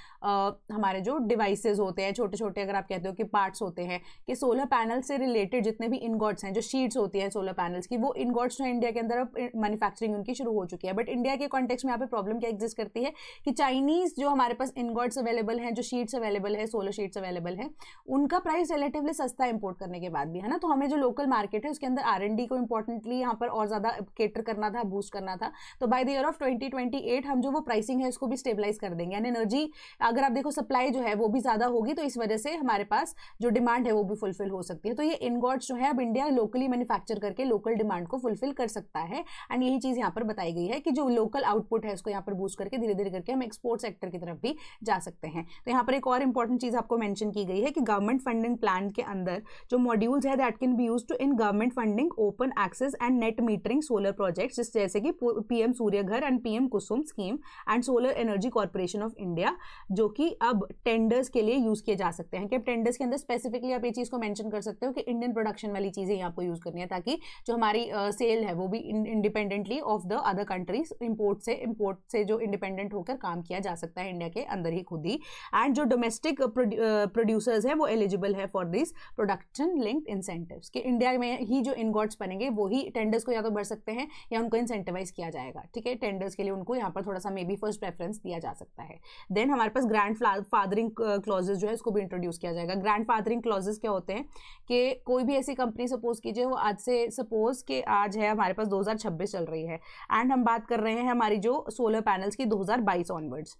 हमारे जो डिवाइसेज होते हैं, छोटे छोटे अगर आप कहते हो कि पार्ट्स होते हैं, कि सोलर पैनल से रिलेटेड जितने भी इनगॉट्स हैं, जो शीट्स होती है सोलर पैनल्स की, वो इनगॉट्स जो इंडिया के अंदर अब मैन्युफैक्चरिंग उनकी शुरू हो चुकी है। बट इंडिया के कॉन्टेक्स्ट में यहाँ पे प्रॉब्लम क्या एग्जिस्ट करती है कि चाइनीज जो हमारे पास इनगॉट्स अवेलेबल हैं, जो शीट्स अवेलेबल है, सोलर शीट्स अवेलेबल है, उनका प्राइस रिलेटिवली सस्ता इंपोर्ट करने के बाद भी, है ना। तो हमें जो लोकल मार्केट है उसके अंदर R&D को इंपॉर्टेंटली यहाँ पर और ज़्यादा केटर करना था, बूस्ट करना था। तो बाय द ईयर ऑफ 2028 हम जो वो प्राइसिंग है उसको भी स्टेबलाइज कर देंगे। एंड एनर्जी अगर आप देखो सप्लाई जो है वो भी ज़्यादा होगी, तो इस वजह से हमारे पास जो डिमांड है वो भी फुलफिल हो सकती है। तो ये इनगॉट्स जो है अब इंडिया लोकली मैन्युफैक्चर करके लोकल डिमांड को फुलफिल कर सकता है। एंड यही चीज़ यहाँ पर बताई गई है कि जो लोकल आउटपुट है उसको यहाँ पर बूस्ट करके धीरे धीरे करके हम एक्सपोर्ट सेक्टर की तरफ भी जा सकते हैं। तो यहाँ पर एक और इंपॉर्टेंट चीज़ आपको मेंशन की गई है कि गवर्नमेंट फंडिंग प्लान के अंदर जो मॉड्यूल्स है that can be used to in government funding open access and net metering solar projects, जैसे कि PM Surya Ghar and PM Kusum scheme and solar energy corporation of India, जो कि अब टेंडर्स के लिए यूज किए जा सकते हैं। कि टेंडर्स के अंदर स्पेसिफिकली आप ये चीज़ को मेंशन कर सकते हो कि इंडियन प्रोडक्शन वाली चीज़ें यहाँ आपको यूज करनी है, ताकि जो हमारी सेल है वो भी independently of the other countries, import से जो इंडिपेंडेंट होकर काम किया जा सकता है इंडिया के अंदर ही खुद ही। एंड जो डोमेस्टिक प्रोड्यूसर्स है वो एलिजिबल है for this production linked incentives, कि इंडिया में ही जो इनगॉट्स बनेंगे वो ही टेंडर्स को या तो बढ़ सकते हैं या उनको इंसेंटिवाइज किया जाएगा। ठीक है, टेंडर्स के लिए उनको यहाँ पर थोड़ा सा मे बी फर्स्ट प्रेफरेंस दिया जा सकता है। देन हमारे पास ग्रैंड फादरिंग क्लॉजेज जो है उसको भी इंट्रोड्यूस किया जाएगा। ग्रैंड फादरिंग क्लॉजेज क्या होते हैं कि कोई भी ऐसी कंपनी सपोज कीजिए वो आज से सपोज कि आज है हमारे पास 2026 चल रही है एंड हम बात कर रहे हैं हमारी जो सोलर पैनल्स की 2022 ऑनवर्ड्स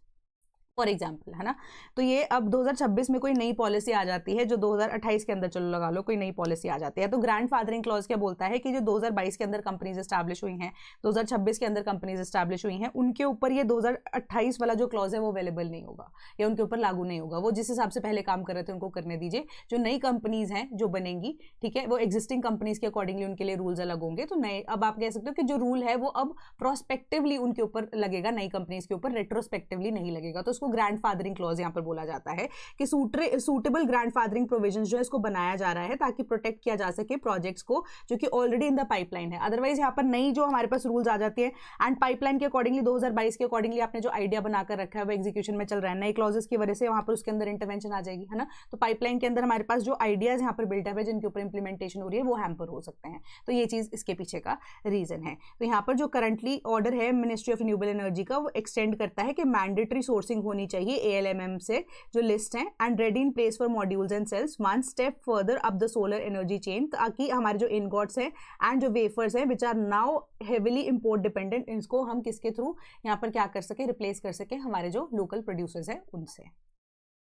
फॉर एग्जाम्पल, है ना। तो ये अब 2026 में कोई नई पॉलिसी आ जाती है जो 2028 के अंदर, चलो लगा लो कोई नई पॉलिसी आ जाती है, तो ग्रैंड फादरिंग क्लॉज क्या बोलता है कि जो 2022 के अंदर कंपनीज एस्टैब्लिश हुई हैं, 2026 के अंदर कंपनीज एस्टैब्लिश हुई हैं, उनके ऊपर ये 2028 वाला जो क्लॉज है वो अवेलेबल नहीं होगा या उनके ऊपर लागू नहीं होगा। वो जिस हिसाब से पहले काम कर रहे थे उनको करने दीजिए। जो नई कंपनीज हैं जो बनेंगी, ठीक है, वो एग्जिस्टिंग कंपनीज के अकॉर्डिंगली उनके लिए रूल्स अलग होंगे। तो नए अब आप कह सकते हो कि जो रूल है वो अब प्रोस्पेक्टिवली उनके ऊपर लगेगा, नई कंपनीज के ऊपर रेट्रोस्पेक्टिवली नहीं लगेगा। तो उसको ग्रैंड फादरिंग क्लॉज यहां पर बोला जाता है कि सूटेबल ग्रैंडफादरिंग प्रोविजंस जो है इसको बनाया जा रहा है ताकि प्रोटेक्ट किया जा सके प्रोजेक्ट्स को जो कि ऑलरेडी इन द पाइपलाइन है। अदरवाइज यहां पर नई जो हमारे पास रूल्स आ जाती है एंड पाइपलाइन के अकॉर्डिंगली 2022 के अकॉर्डिंगली आपने जो आइडिया बनाकर रखा है वो एग्जीक्यूशन में चल रहा है, नई क्लॉजेस की वजह से वहां पर उसके अंदर इंटरवेंशन आ जाएगी, है ना। तो पाइपलाइन के अंदर हमारे पास जो आइडियाज यहाँ पर बिल्डअप है जिनके ऊपर इंप्लीमेंटेशन हो रही है वो हैम्पर हो सकते हैं। तो ये चीज इसके पीछे का रीजन है। तो यहाँ पर जो करंटली ऑर्डर है मिनिस्ट्री ऑफ रिन्यूएबल एनर्जी का, वो एक्सटेंड करता है कि मैंडेटरी सोर्सिंग होनी चाहिए ALMM से जो लिस्ट है and ready in place for modules and cells one step further up the solar energy chain, ताकि हमारे जो इनगॉट्स हैं एंड जो वेफर्स हैं which are now heavily import dependent, इसको हम किसके थ्रू यहाँ पर क्या कर सके, रिप्लेस कर सके हमारे जो लोकल प्रोड्यूसर्स हैं उनसे।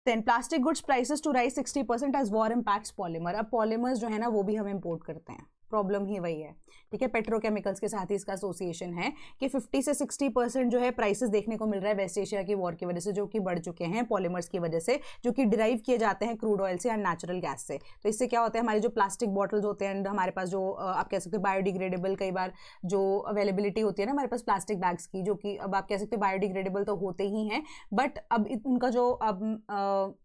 Then plastic goods prices to rise 60% as war impacts polymer. अब पॉलीमर्स जो है ना वो भी हम इंपोर्ट करते हैं, प्रॉब्लम ही वही है, ठीक है। पेट्रोकेमिकल्स के साथ ही इसका एसोसिएशन है कि 50 से 60% जो है प्राइसेस देखने को मिल रहा है वेस्ट एशिया की वॉर की वजह से, जो कि बढ़ चुके हैं पॉलीमर्स की वजह से, जो कि डिराइव किए जाते हैं क्रूड ऑयल से एंड नेचुरल गैस से। तो इससे क्या होता है, हमारी जो प्लास्टिक बॉटल्स होते हैं एंड हमारे पास जो आप कह सकते हो बायोडिग्रेडेबल, कई बार जो अवेलेबिलिटी होती है ना हमारे पास प्लास्टिक बैग्स की, जो कि अब आप कह सकते हो बायोडिग्रेडेबल तो होते ही हैं, बट अब उनका जो अब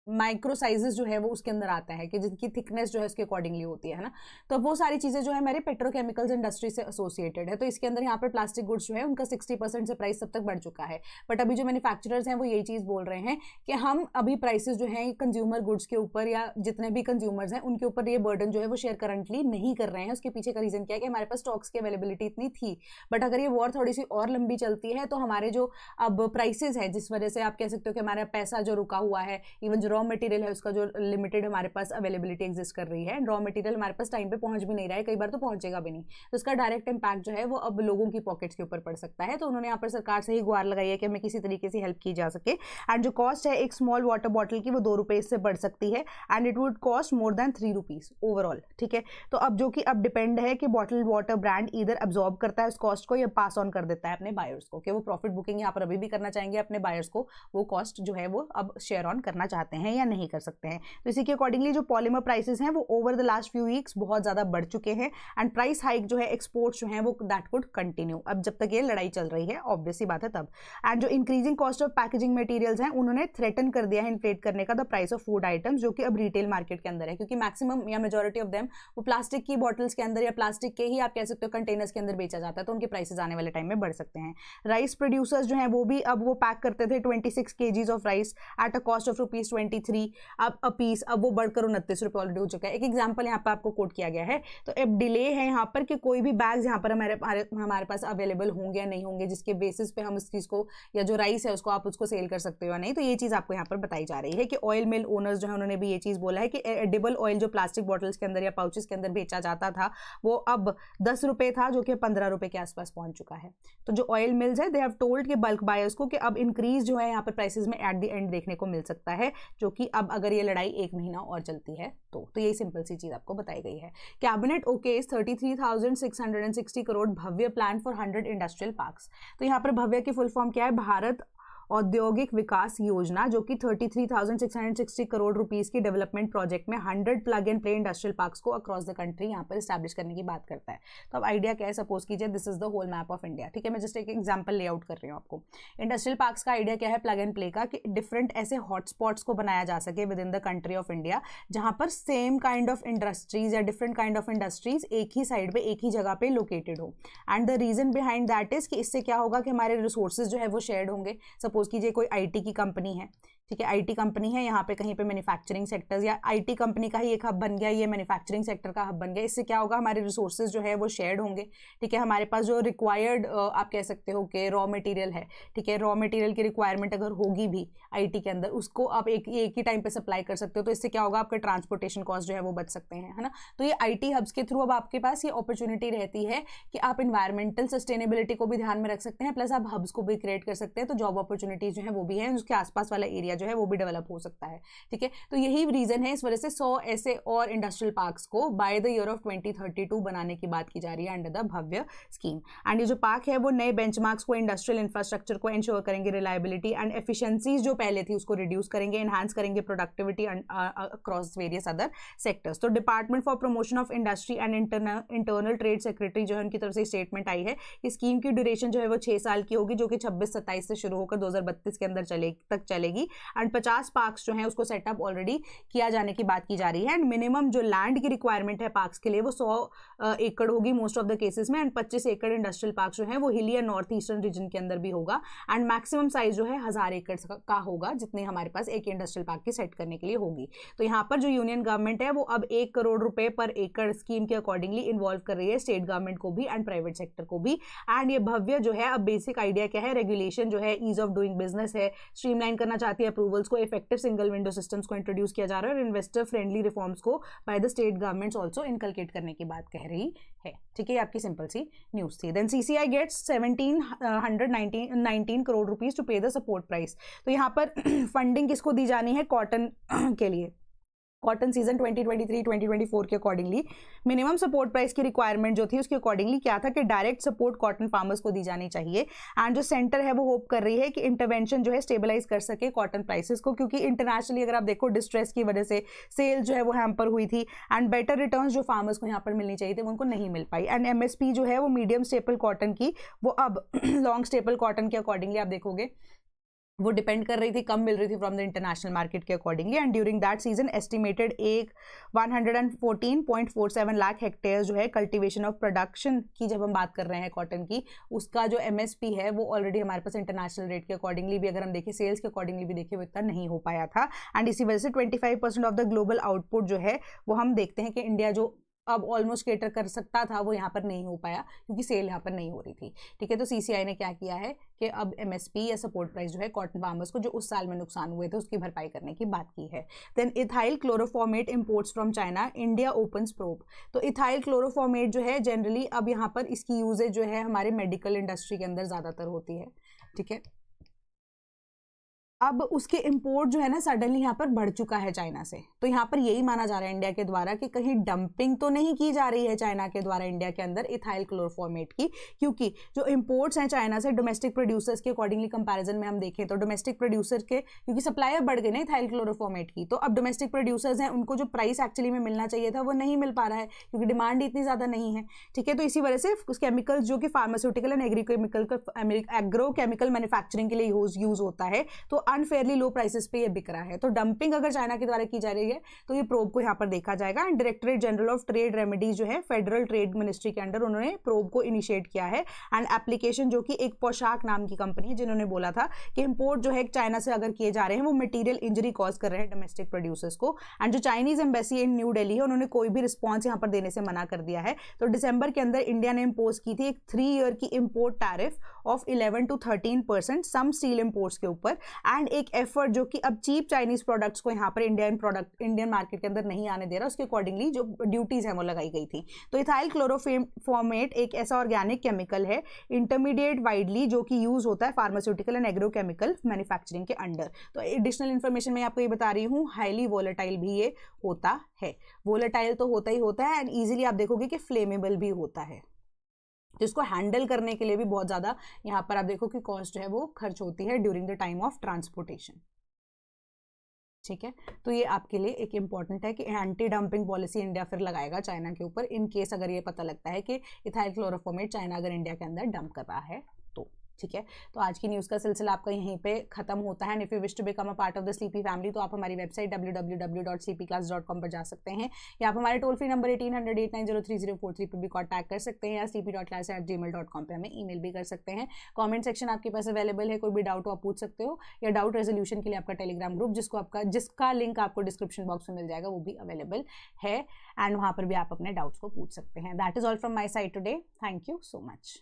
माइक्रो साइजेस जो है वो उसके अंदर आता है कि जिनकी थिकनेस जो है उसके अकॉर्डिंगली होती है ना। तो वो सारी चीज़ें जो है हमारे पेट्रोकेमिकल्स इंडस्ट्री से एसोसिएटेड है। तो इसके अंदर यहाँ पर प्लास्टिक गुड्स जो है उनका 60% से प्राइस सब तक बढ़ चुका है। बट अभी जो मैन्युफैक्चरर्स हैं वो यही चीज़ बोल रहे हैं कि हम अभी प्राइसेस जो है कंज्यूमर गुड्स के ऊपर या जितने भी कंज्यूमर्स हैं उनके ऊपर ये बर्डन जो है वो शेयर करंटली नहीं कर रहे हैं। उसके पीछे का रीज़न क्या है कि हमारे पास स्टॉक्स की अवेलेबिलिटी इतनी थी, बट अगर ये वॉर थोड़ी सी और लंबी चलती है तो हमारे जो अब प्राइसेस है जिस वजह से आप कह सकते हो कि हमारा पैसा जो रुका हुआ है, इवन जो रॉ मटेरियल है उसका जो लिमिटेड हमारे पास अवेलेबिलिटी एग्जिस्ट कर रही है, रॉ मटेरियल हमारे पास टाइम पे पहुंच भी नहीं रहा है, कई बार तो पहुंचेगा भी नहीं, तो इसका डायरेक्ट इंपैक्ट जो है वो अब लोगों की पॉकेट्स के ऊपर पड़ सकता है। तो उन्होंने यहाँ पर सरकार से ही गुहार लगाई है कि हमें किसी तरीके से हेल्प की जा सके। एंड जो कॉस्ट है एक स्मॉल वाटर बॉटल की वो 2 रुपये से बढ़ सकती है and it would cost more than 3 rupees overall, ठीक है। तो अब जो कि अब डिपेंड है कि बॉटल वाटर ब्रांड इधर अब्जॉर्ब करता है उस कॉस्ट को या पास ऑन कर देता है अपने बायर्स को, कि वो प्रॉफिट बुकिंग यहाँ पर अभी भी करना चाहेंगे अपने बायर्स को, वो कॉस्ट जो है वो अब शेयर ऑन करना चाहते हैं या नहीं कर सकते हैं। तो इसी के अकॉर्डिंगली जो पॉलीमर प्राइसेस हैं वो over the last few weeks बहुत ज़्यादा बढ़ चुके हैं एंड प्राइस हाइक जो है एक्सपोर्ट्स जो है वो दैट कुड कंटिन्यू, अब जब तक ये लड़ाई चल रही है ऑब्वियस सी बात है तब। एंड जो increasing cost of packaging materials हैं उन्होंने थ्रेटन कर दिया है इन्फ्लेट करने का the price of food items, जो कि अब रिटेल मार्केट के अंदर है, क्योंकि मैक्सिमम या मेजॉरिटी ऑफ देम वो प्लास्टिक की बॉटल्स के अंदर या प्लास्टिक के ही आप कह सकते हो कंटेनर्स के अंदर बेचा जाता है, तो उनके प्राइसेस आने वाले टाइम में बढ़ सकते हैं। राइस प्रोड्यूसर्स जो है वो भी अब वो पैक करते थे 26 kgs of rice at a cost of ₹20 33 अब अ पीस, अब वो बढ़कर 29 रुपये ऑलरेडी हो चुका है। एक एग्जाम्पल यहाँ पर आपको कोट किया गया है। तो अब डिले है यहाँ पर कि कोई भी बैग्स यहाँ पर हमारे पास अवेलेबल होंगे या नहीं होंगे, जिसके बेसिस पे हम इस चीज़ को, या जो राइस है उसको आप उसको सेल कर सकते हो या नहीं। तो ये चीज़ आपको यहाँ पर बताई जा रही है कि ऑयल मिल ओनर्स जो है उन्होंने भी ये चीज़ बोला है कि एडिबल ऑयल जो प्लास्टिक बॉटल्स के अंदर या पाउचेस के अंदर बेचा जाता था वो अब 10 रुपये था, जो कि 15 रुपये के आसपास पहुंच चुका है। तो जो ऑयल मिल्स है दे हैव टोल्ड के बल्क बायर्स को कि अब इंक्रीज जो है यहाँ पर प्राइसेस में एट द एंड देखने को मिल सकता है, जो कि अब अगर ये लड़ाई 1 महीना और चलती है तो यही सिंपल सी चीज़ आपको बताई गई है। Cabinet okays 33,660 crore Bhavya plan for 100 industrial parks. तो यहाँ पर भव्य की फुल फॉर्म क्या है? भारत औद्योगिक विकास योजना, जो कि 33,660 करोड़ रुपीस की डेवलपमेंट प्रोजेक्ट में 100 plug and play industrial parks को अक्रॉस द कंट्री यहाँ पर स्टैब्लिश करने की बात करता है। तो अब आइडिया क्या है? सपोज कीजिए this is the whole map of India, ठीक है। मैं जस्ट एक एग्जांपल लेआउट कर रही हूँ आपको। इंडस्ट्रियल पार्क्स का आइडिया क्या है? प्लग एंड प्ले का, कि डिफरेंट ऐसे हॉटस्पॉट्स को बनाया जा सके with in the country of India, जहाँ पर सेम काइंड ऑफ इंडस्ट्रीज या डिफरेंट काइंड ऑफ इंडस्ट्रीज एक ही साइड पे, एक ही जगह पे लोकेटेड हो। And the reason behind that is कि इससे क्या होगा कि हमारे रिसोर्सेज जो है वो शेयर्ड होंगे। सपोज कीजिए कोई IT की कंपनी है, ठीक है, आईटी कंपनी है, यहाँ पे कहीं पे मैन्युफैक्चरिंग सेक्टर्स या आईटी कंपनी का ही एक हब बन गया, ये मैन्युफैक्चरिंग सेक्टर का हब बन गया। इससे क्या होगा, हमारे रिसोर्सेज जो है वो शेयर्ड होंगे, ठीक है। हमारे पास जो रिक्वायर्ड आप कह सकते हो कि रॉ मटेरियल है, ठीक है, रॉ मटेरियल की रिक्वायरमेंट अगर होगी भी आईटी के अंदर, उसको आप एक ही टाइम पे सप्लाई कर सकते हो। तो इससे क्या होगा, आपका ट्रांसपोर्टेशन कॉस्ट जो है वो बच सकते हैं, है ना। तो ये आईटी हब्स के थ्रू अब आपके पास ये अपॉर्चुनिटी रहती है कि आप इन्वायरमेंटल सस्टेनेबिलिटी को भी ध्यान में रख सकते हैं, प्लस आप हब्स को भी क्रिएट कर सकते हैं। तो जॉब अपॉर्चुनिटीज जो है वो भी है, उसके आसपास वाला एरिया जो है वो भी डेवलप हो सकता है, ठीक है। तो यही रीजन है, इस वजह से 100 ऐसे और इंडस्ट्रियल पार्क्स को बाय द ईयर ऑफ 2032 बनाने की बात की जा रही है under the Bhavya scheme. And ये जो पार्क है वो नए बेंचमार्क्स को, इंडस्ट्रियल इंफ्रास्ट्रक्चर को इंश्योर करेंगे, रिलायबिलिटी एंड एफिशिएंसीज जो पहले थी उसको रिड्यूस करेंगे, एनहांस करेंगे productivity across various other sectors. तो department for promotion of industry and internal trade secretary जो है उनकी तरफ से स्टेटमेंट आई है कि स्कीम की ड्यूरेशन जो है वो 6 साल की होगी, जो कि 26-27 से शुरू होकर 2032 के अंदर तक चलेगी। एंड 50 पार्क्स जो है उसको सेटअप ऑलरेडी किया जाने की बात की जा रही है। एंड मिनिमम जो लैंड की रिक्वायरमेंट है पार्क्स के लिए वो 100 एकड़ होगी मोस्ट ऑफ द केसेस में। एंड 25 एकड़ इंडस्ट्रियल पार्क जो है वो हिली या नॉर्थ ईस्टर्न रीजन के अंदर भी होगा। एंड मैक्सिमम साइज जो है 1000 एकड़ का होगा, जितने हमारे पास एक इंडस्ट्रियल पार्क की सेट करने के लिए होगी। तो यहाँ पर जो यूनियन गवर्नमेंट है वो अब 1 करोड़ रुपए पर एकड़ स्कीम के अकॉर्डिंगली इन्वॉल्व कर रही है स्टेट गवर्नमेंट को भी एंड प्राइवेट सेक्टर को भी। एंड ये भव्य जो है, अब बेसिक आइडिया क्या है, रेगुलेशन जो है, ईज ऑफ डूइंग बिजनेस है, स्ट्रीमलाइन करना चाहती है अप्रूवल्स को, इफेक्टिव सिंगल विंडो सिस्टम्स को इंट्रोड्यूस किया जा रहा है, और इन्वेस्टर फ्रेंडली रिफॉर्म्स को by the state governments also inculcate करने की बात कह रही है, ठीक है। आपकी सिंपल सी न्यूज थी। Then CCI gets 1719 crore rupees to pay the support price. तो यहाँ पर फंडिंग किसको दी जानी है, कॉटन के लिए। कॉटन सीजन 2023-2024 के अकॉर्डिंगली मिनिमम सपोर्ट प्राइस की रिक्वायरमेंट जो थी उसके अकॉर्डिंगली क्या था कि डायरेक्ट सपोर्ट कॉटन फार्मर्स को दी जानी चाहिए। एंड जो सेंटर है वो होप कर रही है कि इंटरवेंशन जो है स्टेबलाइज कर सके कॉटन प्राइसेस को, क्योंकि इंटरनेशनली अगर आप देखो डिस्ट्रेस की वजह से सेल जो है वो हैम्पर हुई थी एंड बेटर रिटर्न्स जो फार्मर्स को यहाँ पर मिलनी चाहिए थे वो उनको नहीं मिल पाई। एंड एमएसपी जो है वो मीडियम स्टेपल कॉटन की वो अब लॉन्ग स्टेपल कॉटन के अकॉर्डिंगली आप देखोगे वो डिपेंड कर रही थी, कम मिल रही थी फ्रॉम द इंटरनेशनल मार्केट के accordingly. And during that season estimated 114.47 lakh hectare जो है कल्टीवेशन ऑफ प्रोडक्शन की, जब हम बात कर रहे हैं कॉटन की, उसका जो एमएसपी है वो ऑलरेडी हमारे पास इंटरनेशनल रेट के अकॉर्डिंगली भी, अगर हम देखें सेल्स के अकॉर्डिंगली भी देखें, वो इतना नहीं हो पाया था। एंड इसी वजह से 25% ऑफ द ग्लोबल आउटपुट जो है वो हम देखते हैं कि इंडिया जो अब ऑलमोस्ट केटर कर सकता था वो यहाँ पर नहीं हो पाया, क्योंकि सेल यहाँ पर नहीं हो रही थी, ठीक है। तो सीसीआई ने क्या किया है कि अब एमएसपी या सपोर्ट प्राइस जो है कॉटन फार्मर्स को जो उस साल में नुकसान हुए थे उसकी भरपाई करने की बात की है। Then ethyl chloroformate imports from China, India opens probe. तो इथाइल क्लोरोफॉर्मेट जो है जनरली अब यहाँ पर इसकी यूजेज जो है हमारे मेडिकल इंडस्ट्री के अंदर ज़्यादातर होती है, ठीक है। अब उसके इंपोर्ट जो है ना सडनली यहाँ पर बढ़ चुका है चाइना से। तो यहाँ पर यही माना जा रहा है इंडिया के द्वारा कि कहीं डंपिंग तो नहीं की जा रही है चाइना के द्वारा इंडिया के अंदर इथाइल क्लोरोफॉर्मेट की, क्योंकि जो इंपोर्ट्स हैं चाइना से डोमेस्टिक प्रोड्यूसर्स के अकॉर्डिंगली कंपैरिजन में हम देखें तो डोमेस्टिक प्रोड्यूसर के, क्योंकि सप्लायर बढ़ गए ना इथाइल क्लोरोफॉर्मेट की, तो अब डोमेस्टिक प्रोड्यूसर्स हैं उनको जो प्राइस एक्चुअली में मिलना चाहिए था वो नहीं मिल पा रहा है, क्योंकि डिमांड इतनी ज़्यादा नहीं है, ठीक है। तो इसी वजह से उस केमिकल्स जो कि pharmaceutical and agro chemical manufacturing के लिए यूज होता है, तो अनफेयरली लो प्राइसेस पे ये बिक रहा है। तो डंपिंग अगर चाइना के द्वारा की जा रही है तो ये प्रोब को यहाँ पर देखा जाएगा। And directorate general of trade remedies जो है फेडरल ट्रेड मिनिस्ट्री के अंडर उन्होंने प्रोब को इनिशिएट किया है। एंड एप्लीकेशन जो कि एक पोशाक नाम की कंपनी है जिन्होंने बोला था कि इंपोर्ट जो है चाइना से अगर किए जा रहे हैं वो मटेरियल इंजरी कॉज कर रहे हैं डोमेस्टिक प्रोड्यूसर्स को। एंड जो Chinese embassy in new Delhi है उन्होंने कोई भी रिस्पॉन्स यहाँ पर देने से मना कर दिया है। तो दिसंबर के अंदर इंडिया ने इम्पोज की थी एक 3 ईयर की import tariff of 11 to 13% some steel imports के ऊपर। एंड एक एफर्ट जो कि अब चीप चाइनीज प्रोडक्ट्स को यहाँ पर इंडियन मार्केट के अंदर नहीं आने दे रहा, उसके अकॉर्डिंगली जो ड्यूटीज है वो लगाई गई थी। तो इथाइल क्लोरोफॉर्मेट एक ऐसा ऑर्गेनिक केमिकल है इंटरमीडिएट वाइडली जो कि यूज होता है फार्मास्यूटिकल एंड एग्रोकेमिकल मैन्युफैक्चरिंग के अंडर। तो एडिशनल इन्फॉर्मेशन मैं आपको ये बता रही हूँ, हाईली वोलेटाइल भी ये होता है। वोलेटाइल तो होता ही होता है एंड ईजिली आप देखोगे कि फ्लेमेबल भी होता है, तो इसको हैंडल करने के लिए भी बहुत ज़्यादा यहाँ पर आप देखो कि कॉस्ट जो है वो खर्च होती है during the time of transportation. ठीक है, तो ये आपके लिए एक इंपॉर्टेंट है कि एंटी डंपिंग पॉलिसी इंडिया फिर लगाएगा चाइना के ऊपर इन केस अगर ये पता लगता है कि इथाइल क्लोरोफॉर्मेट चाइना अगर इंडिया के अंदर डंप कर रहा है तो। ठीक है, तो आज की न्यूज़ का सिलसिला आपका यहीं पे खत्म होता है। And if you wish to become a part of the sleepy family तो आप हमारी वेबसाइट www.sleepyclass.com पर जा सकते हैं या आप हमारे टोल फ्री नंबर 1800-890-3043 पर भी कॉन्टैक्ट कर सकते हैं या sleepy.class@gmail.com पे हमें ईमेल भी कर सकते हैं। कमेंट सेक्शन आपके पास अवेलेबल है, कोई भी डाउट हो आप पूछ सकते हो, या डाउट रेजोल्यूशन के लिए आपका टेलीग्राम ग्रुप जिसका लिंक आपको डिस्क्रिप्शन बॉक्स में मिल जाएगा वो भी अवेलेबल है। एंड वहाँ पर भी आप अपने डाउट्स को पूछ सकते हैं। That is all from my side today. Thank you so much.